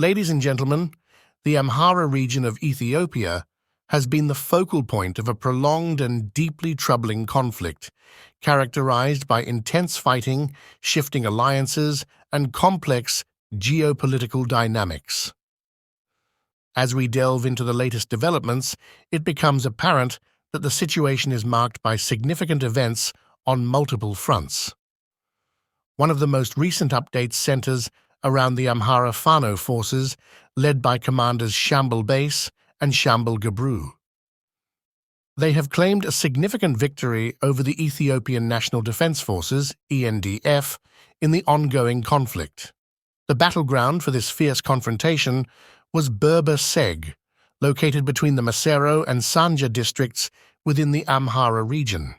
Ladies and gentlemen, the Amhara region of Ethiopia has been the focal point of a prolonged and deeply troubling conflict, characterized by intense fighting, shifting alliances, and complex geopolitical dynamics. As we delve into the latest developments, it becomes apparent that the situation is marked by significant events on multiple fronts. One of the most recent updates centers around the Amhara Fano Forces, led by Commanders Shamble Base and Shamble Gabru. They have claimed a significant victory over the Ethiopian National Defense Forces, ENDF, in the ongoing conflict. The battleground for this fierce confrontation was Berber Seg, located between the Masero and Sanja districts within the Amhara region.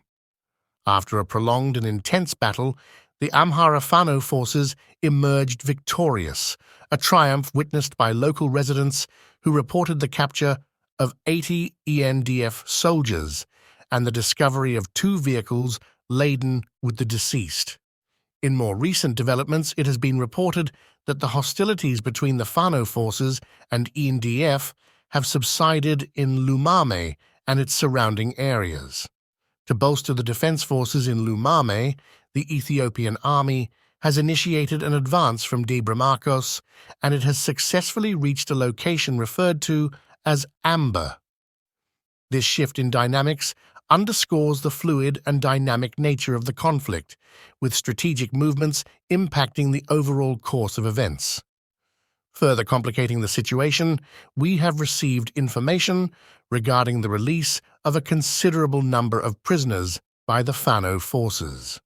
After a prolonged and intense battle, the Amhara Fano forces emerged victorious, a triumph witnessed by local residents who reported the capture of 80 ENDF soldiers and the discovery of 2 vehicles laden with the deceased. In more recent developments, it has been reported that the hostilities between the Fano forces and ENDF have subsided in Lumame and its surrounding areas. To bolster the defense forces in Lumame, the Ethiopian army has initiated an advance from Debre and it has successfully reached a location referred to as Amber. This shift in dynamics underscores the fluid and dynamic nature of the conflict, with strategic movements impacting the overall course of events. Further complicating the situation, we have received information regarding the release of a considerable number of prisoners by the Fano forces.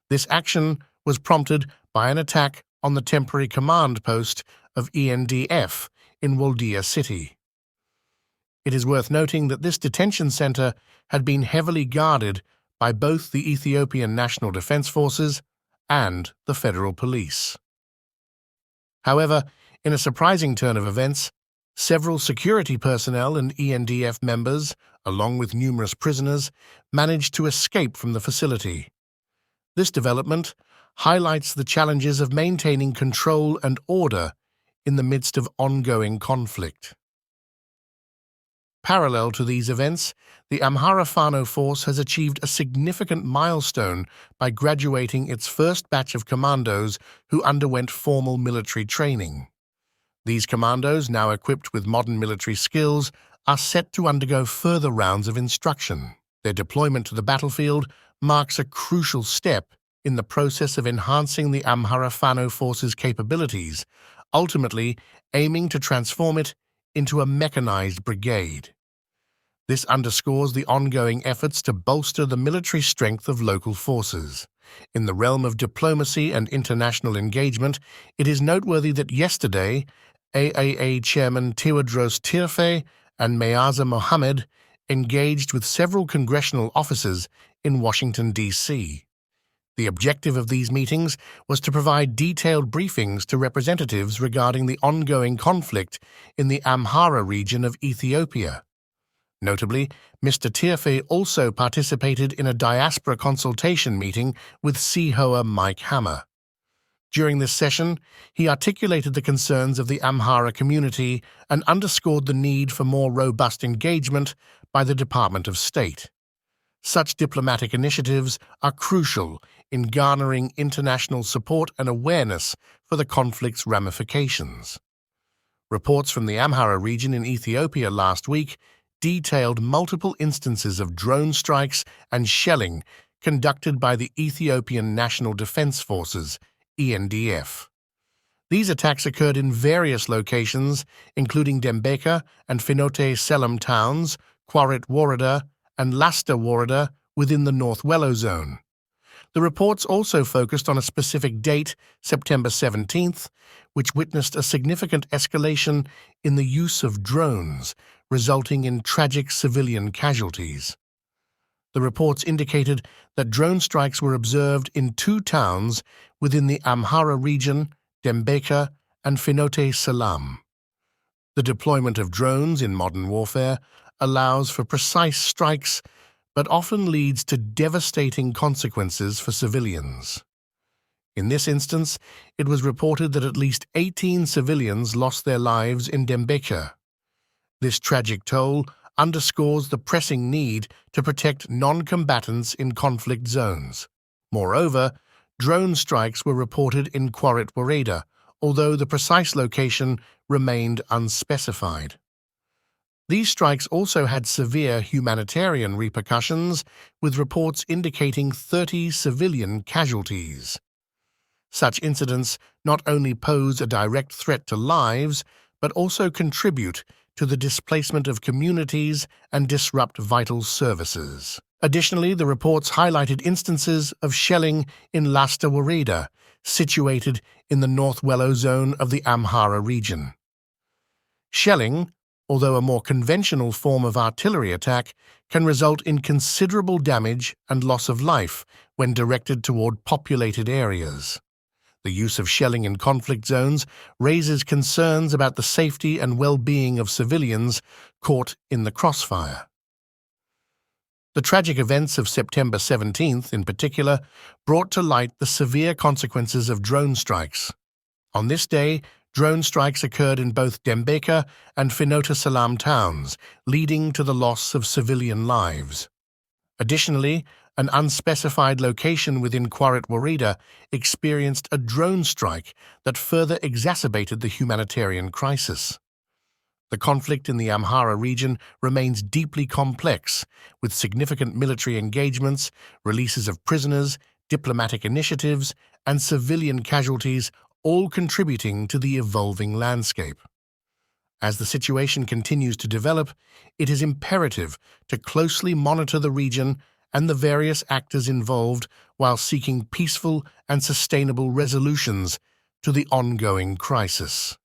This action was prompted by an attack on the temporary command post of ENDF in Waldia City. It is worth noting that this detention center had been heavily guarded by both the Ethiopian National Defense Forces and the Federal Police. However, in a surprising turn of events, several security personnel and ENDF members, along with numerous prisoners, managed to escape from the facility. This development highlights the challenges of maintaining control and order in the midst of ongoing conflict. Parallel to these events, the Amhara Fano Force has achieved a significant milestone by graduating its first batch of commandos who underwent formal military training. These commandos, now equipped with modern military skills, are set to undergo further rounds of instruction. Their deployment to the battlefield marks a crucial step in the process of enhancing the Amhara Fano Force's capabilities, ultimately aiming to transform it into a mechanized brigade. This underscores the ongoing efforts to bolster the military strength of local forces. In the realm of diplomacy and international engagement, it is noteworthy that yesterday, AAA Chairman Tewodros Tirfe and Meaza Mohammed engaged with several congressional officers in Washington, D.C. The objective of these meetings was to provide detailed briefings to representatives regarding the ongoing conflict in the Amhara region of Ethiopia. Notably, Mr. Tirfe also participated in a diaspora consultation meeting with CHOA Mike Hammer. During this session, he articulated the concerns of the Amhara community and underscored the need for more robust engagement by the Department of State. Such diplomatic initiatives are crucial in garnering international support and awareness for the conflict's ramifications. Reports from the Amhara region in Ethiopia last week detailed multiple instances of drone strikes and shelling conducted by the Ethiopian National Defense Forces, ENDF. These attacks occurred in various locations, including Dembeka and Finote Selam towns, Kwarit Warada, and Lasta Warada within the North Wello zone. The reports also focused on a specific date, September 17th, which witnessed a significant escalation in the use of drones, resulting in tragic civilian casualties. The reports indicated that drone strikes were observed in 2 towns within the Amhara region, Dembeka and Finote Selam. The deployment of drones in modern warfare allows for precise strikes, but often leads to devastating consequences for civilians. In this instance, it was reported that at least 18 civilians lost their lives in Dembeka. This tragic toll underscores the pressing need to protect non-combatants in conflict zones. Moreover, drone strikes were reported in Kwarit Wareda, although the precise location remained unspecified. These strikes also had severe humanitarian repercussions, with reports indicating 30 civilian casualties. Such incidents not only pose a direct threat to lives, but also contribute to the displacement of communities and disrupt vital services. Additionally, the reports highlighted instances of shelling in Lasta Wareda, situated in the North Wello zone of the Amhara region. Shelling, although a more conventional form of artillery attack, can result in considerable damage and loss of life when directed toward populated areas. The use of shelling in conflict zones raises concerns about the safety and well-being of civilians caught in the crossfire. The tragic events of September 17th, in particular, brought to light the severe consequences of drone strikes. On this day, drone strikes occurred in both Dembeka and Finota Salam towns, leading to the loss of civilian lives. Additionally, an unspecified location within Kwarit Wareda experienced a drone strike that further exacerbated the humanitarian crisis. The conflict in the Amhara region remains deeply complex, with significant military engagements, releases of prisoners, diplomatic initiatives, and civilian casualties all contributing to the evolving landscape. As the situation continues to develop, it is imperative to closely monitor the region and the various actors involved while seeking peaceful and sustainable resolutions to the ongoing crisis.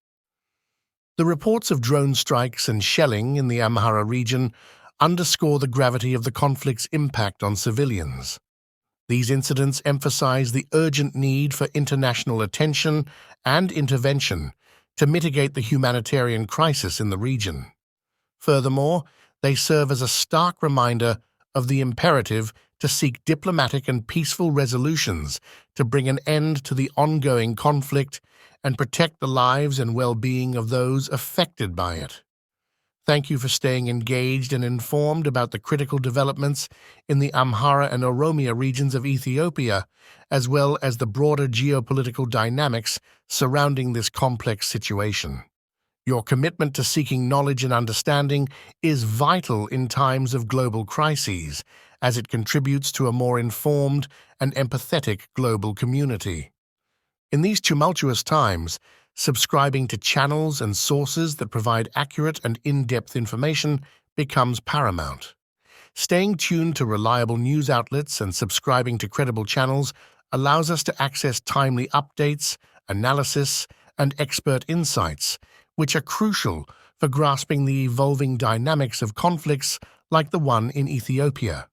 The reports of drone strikes and shelling in the Amhara region underscore the gravity of the conflict's impact on civilians. These incidents emphasize the urgent need for international attention and intervention to mitigate the humanitarian crisis in the region. Furthermore, they serve as a stark reminder of the imperative to seek diplomatic and peaceful resolutions to bring an end to the ongoing conflict and protect the lives and well-being of those affected by it. Thank you for staying engaged and informed about the critical developments in the Amhara and Oromia regions of Ethiopia, as well as the broader geopolitical dynamics surrounding this complex situation. Your commitment to seeking knowledge and understanding is vital in times of global crises, as it contributes to a more informed and empathetic global community. In these tumultuous times, subscribing to channels and sources that provide accurate and in-depth information becomes paramount. Staying tuned to reliable news outlets and subscribing to credible channels allows us to access timely updates, analysis, and expert insights, which are crucial for grasping the evolving dynamics of conflicts like the one in Ethiopia.